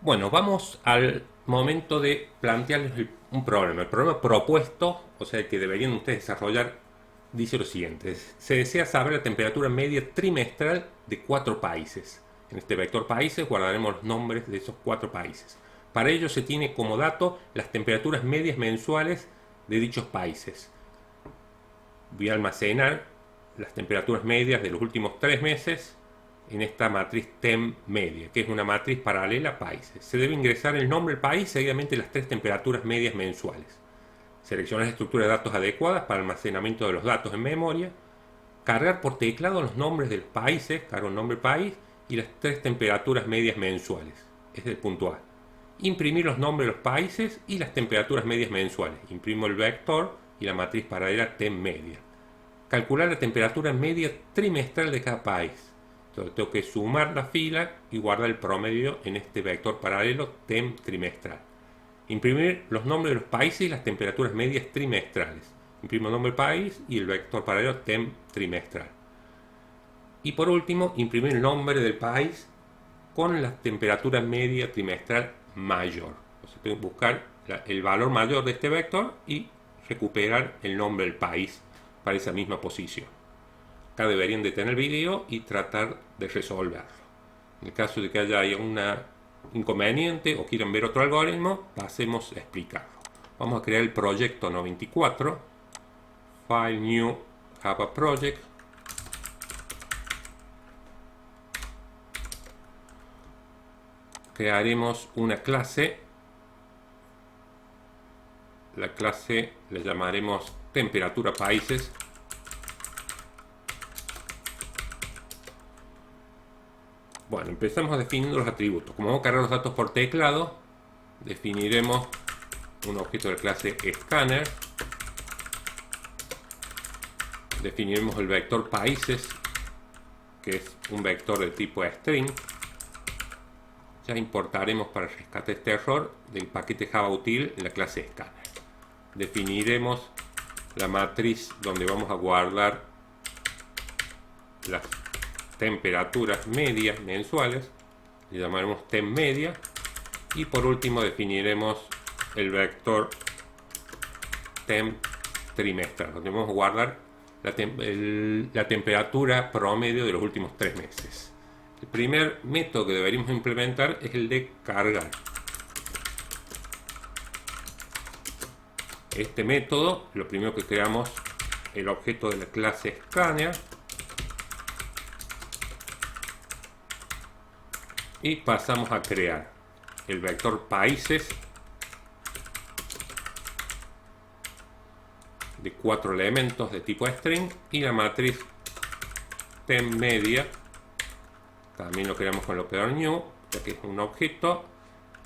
Bueno, vamos al momento de plantearles un problema. El problema propuesto, o sea, que deberían ustedes desarrollar, dice lo siguiente. Se desea saber la temperatura media trimestral de 4 países. En este vector países guardaremos los nombres de esos 4 países. Para ello se tiene como dato las temperaturas medias mensuales de dichos países. Voy a almacenar las temperaturas medias de los últimos 3 meses en esta matriz TEM media, que es una matriz paralela a países. Se debe ingresar el nombre del país, seguidamente las 3 temperaturas medias mensuales. Seleccionar la estructura de datos adecuadas para almacenamiento de los datos en memoria. Cargar por teclado los nombres de los países, cargo el nombre del país y las 3 temperaturas medias mensuales. Es el punto A. Imprimir los nombres de los países y las temperaturas medias mensuales. Imprimo el vector y la matriz paralela TEM media. Calcular la temperatura media trimestral de cada país. Entonces tengo que sumar la fila y guardar el promedio en este vector paralelo TEM trimestral. Imprimir los nombres de los países y las temperaturas medias trimestrales. Imprimo el nombre del país y el vector paralelo TEM trimestral. Y por último, imprimir el nombre del país con la temperatura media trimestral mayor. O sea, tengo que buscar el valor mayor de este vector y recuperar el nombre del país para esa misma posición. Acá deberían detener el video y tratar de resolverlo. En el caso de que haya un inconveniente o quieran ver otro algoritmo, pasemos a explicarlo. Vamos a crear el proyecto 94, File New Java Project. Crearemos una clase. La clase le llamaremos temperatura países. Bueno, empezamos definiendo los atributos. Como vamos a cargar los datos por teclado, definiremos un objeto de clase scanner. Definiremos el vector países, que es un vector de tipo string. Ya importaremos para rescatar este error del paquete Java util en la clase scanner. Definiremos la matriz donde vamos a guardar las temperaturas medias mensuales, le llamaremos TEM media, y por último definiremos el vector TEM trimestral, donde vamos a guardar la temperatura promedio de los últimos 3 meses. El primer método que deberíamos implementar es el de cargar. Este método, lo primero que creamos el objeto de la clase scanner y pasamos a crear el vector países de 4 elementos de tipo string y la matriz TEM media también lo creamos con el operador new, ya que es un objeto,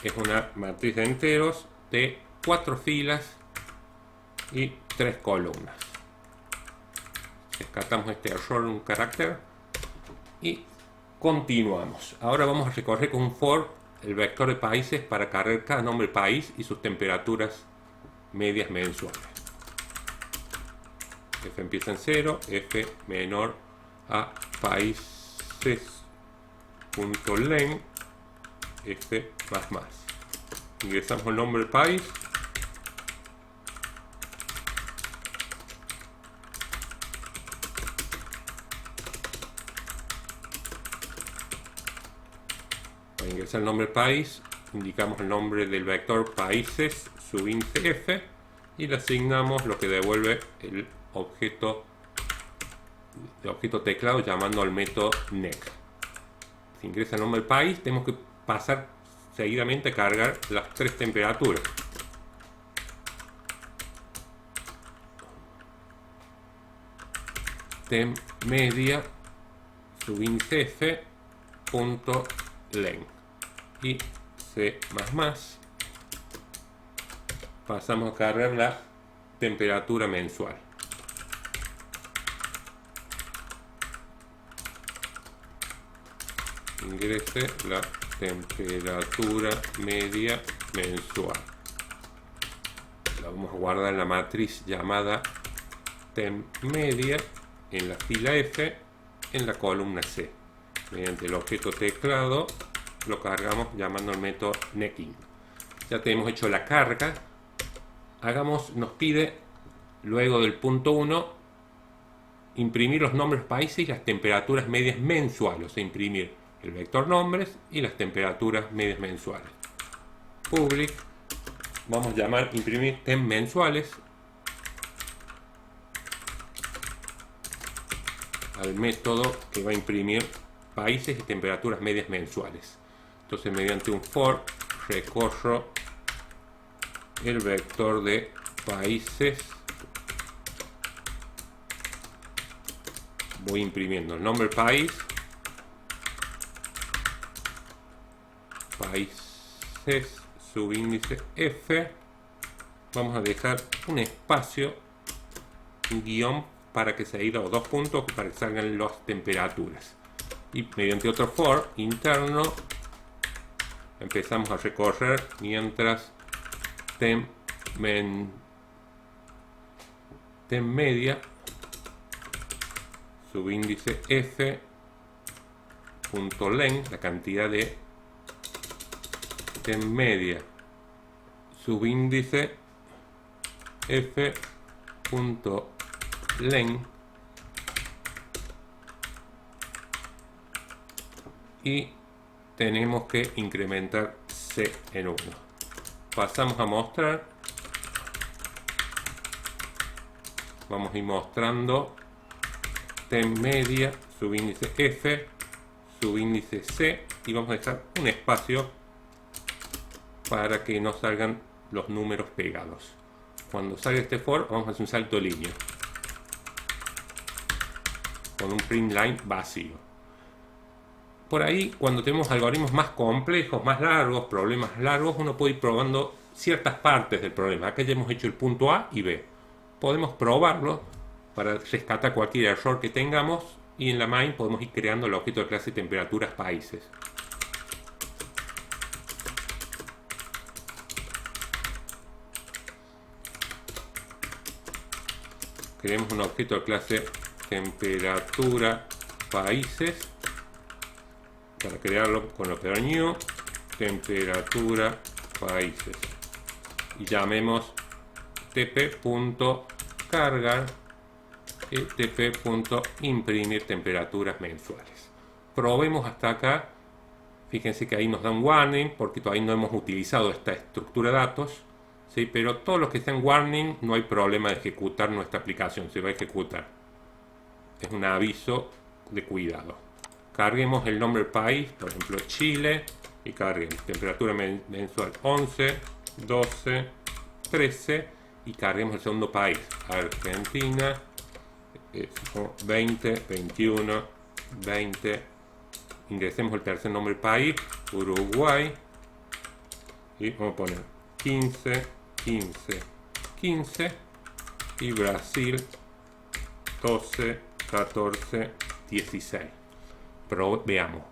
es una matriz de enteros de 4 filas y 3 columnas. Descartamos este error en un carácter y continuamos. Ahora vamos a recorrer con un for el vector de países para cargar cada nombre del país y sus temperaturas medias mensuales. F empieza en 0, F menor a países.len, F más. Ingresamos el nombre del país. Para ingresar el nombre del país, indicamos el nombre del vector países, subíndice F, y le asignamos lo que devuelve el objeto teclado llamando al método next. Si ingresa el nombre del país, tenemos que pasar seguidamente a cargar las 3 temperaturas. Tem media subíndice F punto len y C++. Pasamos a cargar la temperatura mensual. Ingrese la temperatura media mensual. La vamos a guardar en la matriz llamada temp media en la fila F en la columna C. Mediante el objeto teclado lo cargamos llamando al método necking. Ya tenemos hecho la carga. Nos pide luego del punto 1 imprimir los nombres países y las temperaturas medias mensuales, o sea, imprimir el vector nombres y las temperaturas medias mensuales. Public, vamos a llamar imprimir temp mensuales al método que va a imprimir países y temperaturas medias mensuales. Entonces, mediante un for recorro el vector de países, voy imprimiendo el nombre país, países, subíndice F, vamos a dejar un espacio, un guión para que se ido, o 2 puntos para que salgan las temperaturas, y mediante otro for interno empezamos a recorrer mientras temp media subíndice F punto len, la cantidad de temp media subíndice F punto len, y tenemos que incrementar C en 1. Pasamos a mostrar. Vamos a ir mostrando temp media subíndice F subíndice C, y vamos a dejar un espacio para que no salgan los números pegados. Cuando salga este for, vamos a hacer un salto de línea con un print line vacío. Por ahí, cuando tenemos algoritmos más complejos, más largos, problemas largos, uno puede ir probando ciertas partes del problema. Acá ya hemos hecho el punto A y B. Podemos probarlo para rescatar cualquier error que tengamos, y en la main podemos ir creando el objeto de clase temperaturas países. Creemos un objeto de clase temperatura países. Para crearlo con el operador new, temperatura países, y llamemos tp.cargar y tp.imprimir temperaturas mensuales. Probemos hasta acá. Fíjense que ahí nos da un warning porque todavía no hemos utilizado esta estructura de datos, ¿sí? Pero todos los que sean warning no hay problema de ejecutar nuestra aplicación, se va a ejecutar. Es un aviso de cuidado. Carguemos el nombre del país, por ejemplo Chile, y carguemos temperatura mensual 11, 12, 13, y carguemos el segundo país, Argentina, 20, 21, 20, ingresemos el tercer nombre del país, Uruguay, y vamos a poner 15, 15, 15, y Brasil 12, 14, 16. Pero veamos,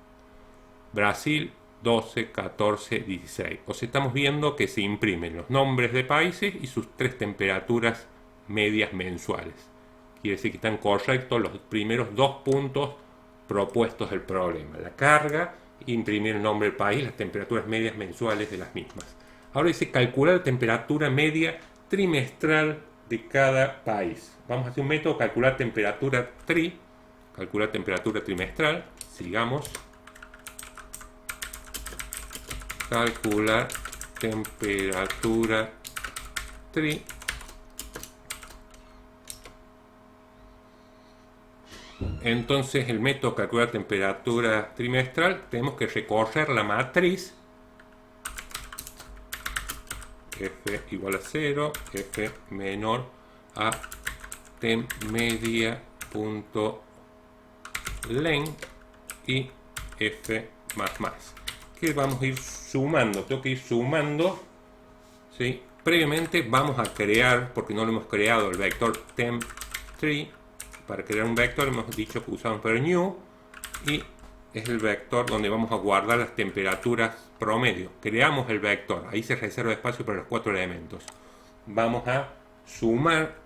Brasil 12, 14, 16. O sea, estamos viendo que se imprimen los nombres de países y sus 3 temperaturas medias mensuales. Quiere decir que están correctos los primeros 2 puntos propuestos del problema: la carga, imprimir el nombre del país, las temperaturas medias mensuales de las mismas. Ahora dice calcular la temperatura media trimestral de cada país. Vamos a hacer un método calcular temperatura calcular temperatura trimestral. Sigamos. Calcular temperatura Entonces, el método calcular temperatura trimestral, tenemos que recorrer la matriz F igual a 0, F menor a temp media punto len y F más, que vamos a ir sumando. Tengo que ir sumando, ¿sí? Previamente vamos a crear, porque no lo hemos creado, el vector temp3. Para crear un vector hemos dicho que usamos per new, y es el vector donde vamos a guardar las temperaturas promedio. Creamos el vector, ahí se reserva espacio para los 4 elementos. Vamos a sumar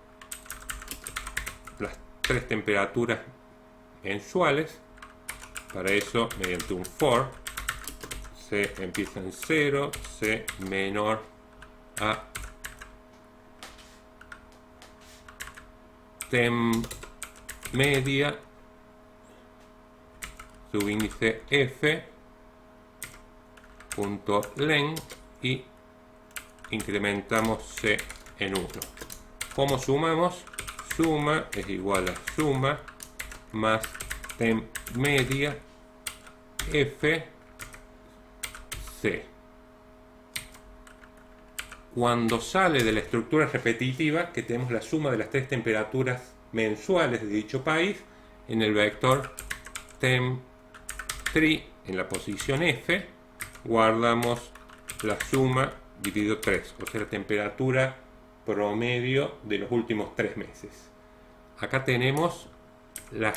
las 3 temperaturas mensuales. Para eso, mediante un for, C empieza en 0, C menor a temp media, subíndice F, punto len, y incrementamos C en 1. ¿Cómo sumamos? Suma es igual a suma más temp media F C. Cuando sale de la estructura repetitiva, que tenemos la suma de las tres temperaturas mensuales de dicho país, en el vector temp3 en la posición F, guardamos la suma dividido 3, o sea, la temperatura promedio de los últimos 3 meses. Acá tenemos la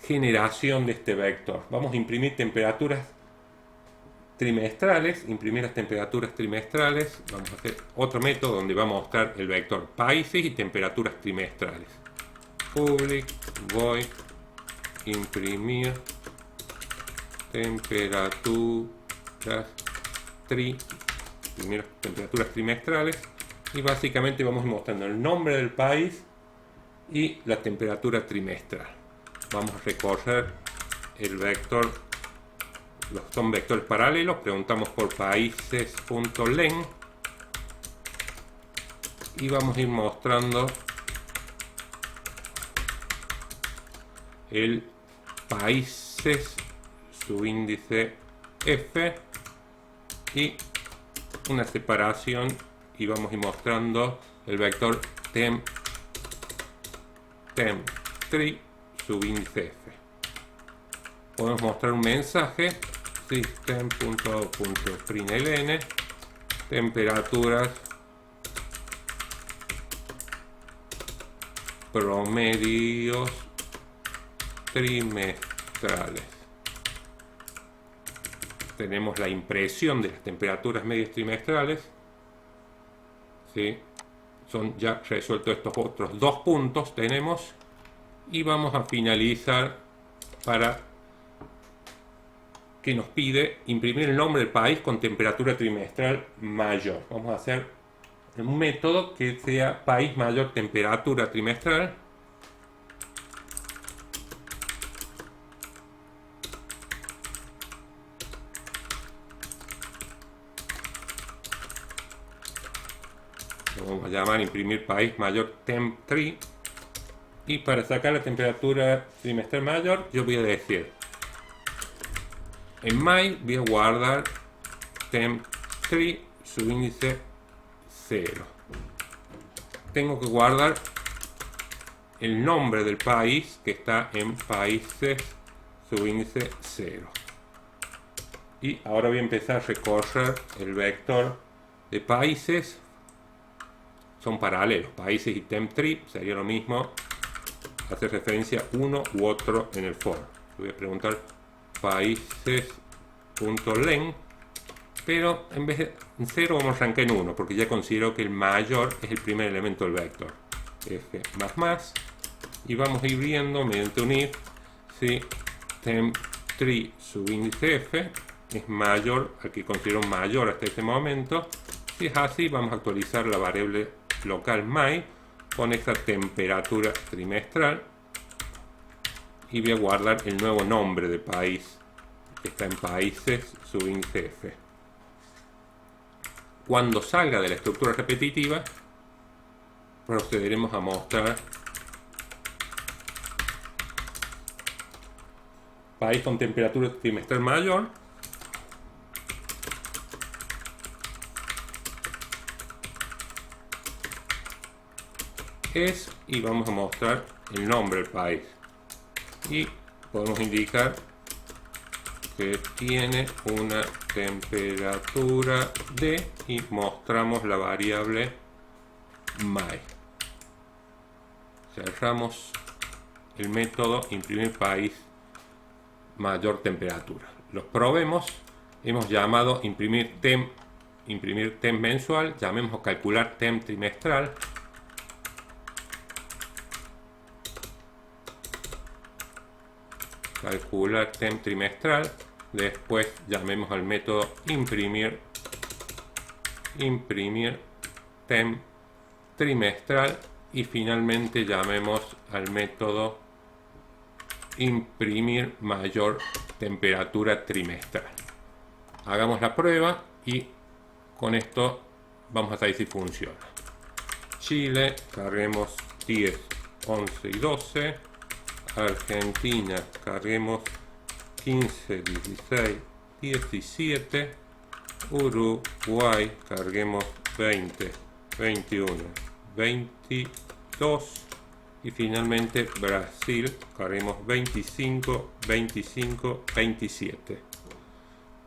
generación de este vector. Vamos a imprimir temperaturas trimestrales, imprimir las temperaturas trimestrales. Vamos a hacer otro método donde vamos a mostrar el vector países y temperaturas trimestrales. Public void imprimir temperaturas trimestrales, y básicamente vamos mostrando el nombre del país y la temperatura trimestral. Vamos a recorrer el vector, son vectores paralelos, preguntamos por países.len y vamos a ir mostrando el países subíndice F y una separación, y vamos a ir mostrando el vector temp3 subíndice F. Podemos mostrar un mensaje system.out.println temperaturas promedios trimestrales. Tenemos la impresión de las temperaturas medias trimestrales. ¿Sí? Son ya resueltos estos otros dos puntos tenemos, y vamos a finalizar para que nos pide imprimir el nombre del país con temperatura trimestral mayor. Vamos a hacer un método que sea país mayor temperatura trimestral. Lo vamos a llamar imprimir país mayor temp3, y para sacar la temperatura trimestral mayor yo voy a decir en my voy a guardar temp3 subíndice 0. Tengo que guardar el nombre del país que está en países subíndice 0. Y ahora voy a empezar a recorrer el vector de países. Son paralelos, países y temp3 sería lo mismo, hacer referencia a uno u otro en el for. Voy a preguntar países.len, pero en vez de 0 vamos a arrancar en 1, porque ya considero que el mayor es el primer elemento del vector. F más, y vamos a ir viendo mediante un if si temp3 subíndice F es mayor al que considero mayor hasta este momento. Si es así, vamos a actualizar la variable local my con esta temperatura trimestral, y voy a guardar el nuevo nombre de país que está en países subíndice F. Cuando salga de la estructura repetitiva, procederemos a mostrar país con temperatura trimestral mayor, y vamos a mostrar el nombre del país, y podemos indicar que tiene una temperatura D, y mostramos la variable my. Cerramos el método imprimir país mayor temperatura. Los probemos. Hemos llamado imprimir temp mensual, llamemos calcular temp trimestral. Calcular temp trimestral, Después llamemos al método imprimir temp trimestral y finalmente llamemos al método imprimir mayor temperatura trimestral. Hagamos la prueba y con esto vamos a saber si funciona. Chile, carguemos 10, 11 y 12. Argentina, carguemos 15, 16, 17. Uruguay, carguemos 20, 21, 22. Y finalmente Brasil, carguemos 25, 25, 27.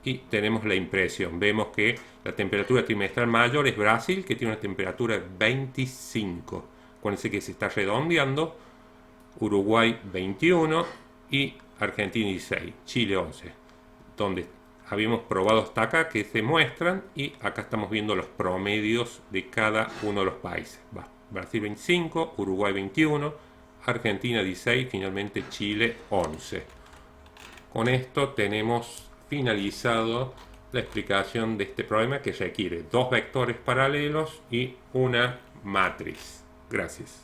Y tenemos la impresión. Vemos que la temperatura trimestral mayor es Brasil, que tiene una temperatura de 25. Acuérdense que se está redondeando. Uruguay 21 y Argentina 16. Chile 11. Donde habíamos probado hasta acá que se muestran y acá estamos viendo los promedios de cada uno de los países. Brasil 25, Uruguay 21, Argentina 16, finalmente Chile 11. Con esto tenemos finalizado la explicación de este problema que requiere dos vectores paralelos y una matriz. Gracias.